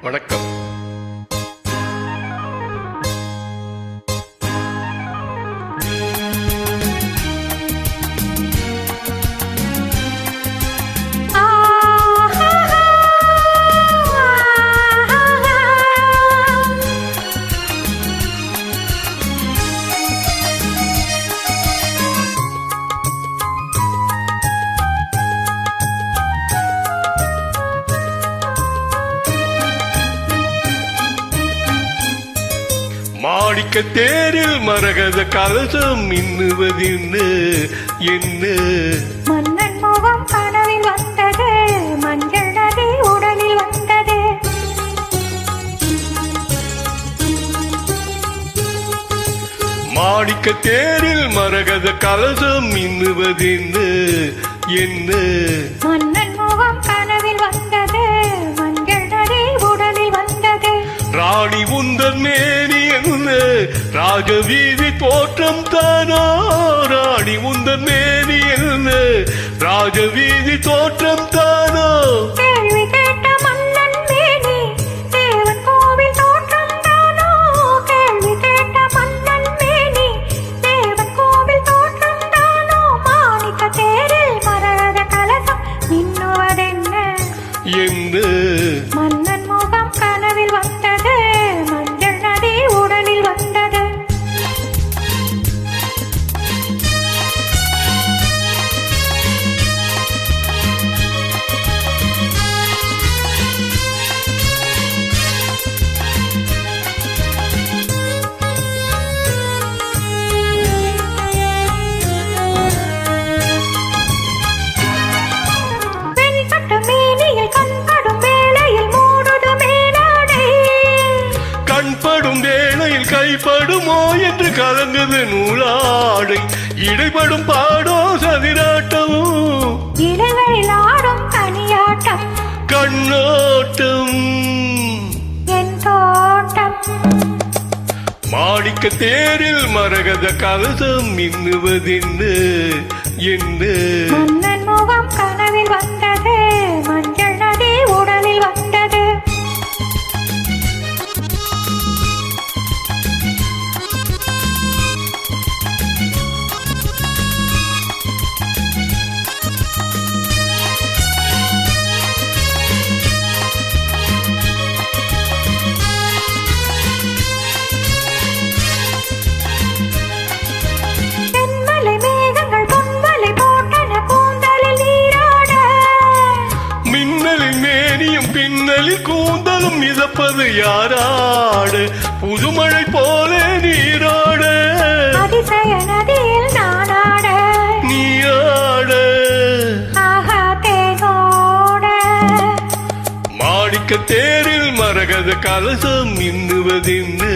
வணக்கம். மாடிக்க தேரில் மரகத கலசம் மின்னுவதின்னு என்ன மன்னன் முகம் கனவில் வந்தது, மஞ்சள் நதி உடலில் வந்தது. மாடிக்க தேரில் மரகத கலசம் மின்னுவதின்னு என்ன மன்னன் முகம் கனவில் வந்தது, மஞ்சள் நதி உடலில் வந்தது. ராணி உந்தன் மேனி என்ன ராஜவீதி தோற்றம் தானோ, ராணி உந்தன் மேனி என்ன ராஜவீதி தோற்றம் தானோ. கேள்வி கேட்ட மன்னன் மேனி தேவன் கோவில் தோற்றம் தானோ, கேள்வி கேட்ட மன்னன் மேனி தேவன் கோவில் தோற்றம் தானோ. மாணிக்க தேரில் மரகத கலசம் மின்னுவதென்ன என்ன மன்னன் முகம் கனவில் வந்தது, மஞ்சள் நதி உடலில் வந்தது. வெண்பட்டு மேனியில் கண்படும் வேளையில் மூடுது மேலாடை. கண்படும் வேளையில் கைப்படுமோ என்று கலங்குது நூலாடை. இடைப்படும் பாடோ சதிராட்டமும் இலைகளில் ஆடும் கனியாட்டம், கண்ணோட்டம். என் தோட்டம். மாடிக்க தேரில் மரகத கலசம் மின்னுவதென்னு என்ன மன்னன் முகம் கனவில் வந்தது, மஞ்சள் நதி உடலில் வந்தது. தென்மலை மேகங்கள் பொன்மலை போட்டன கூந்தலில் நீராட. மின்னலின் மேனியும் பின்னலில் கூந்தலும் மிதப்பது யாராடு, புதுமழை போல நீராட அதிசய நதியில் நானாட, நீயாட. ஆஹா தேனோட. மாடிக்க தேரில் மரகத கலசம் மின்னுவதென்னு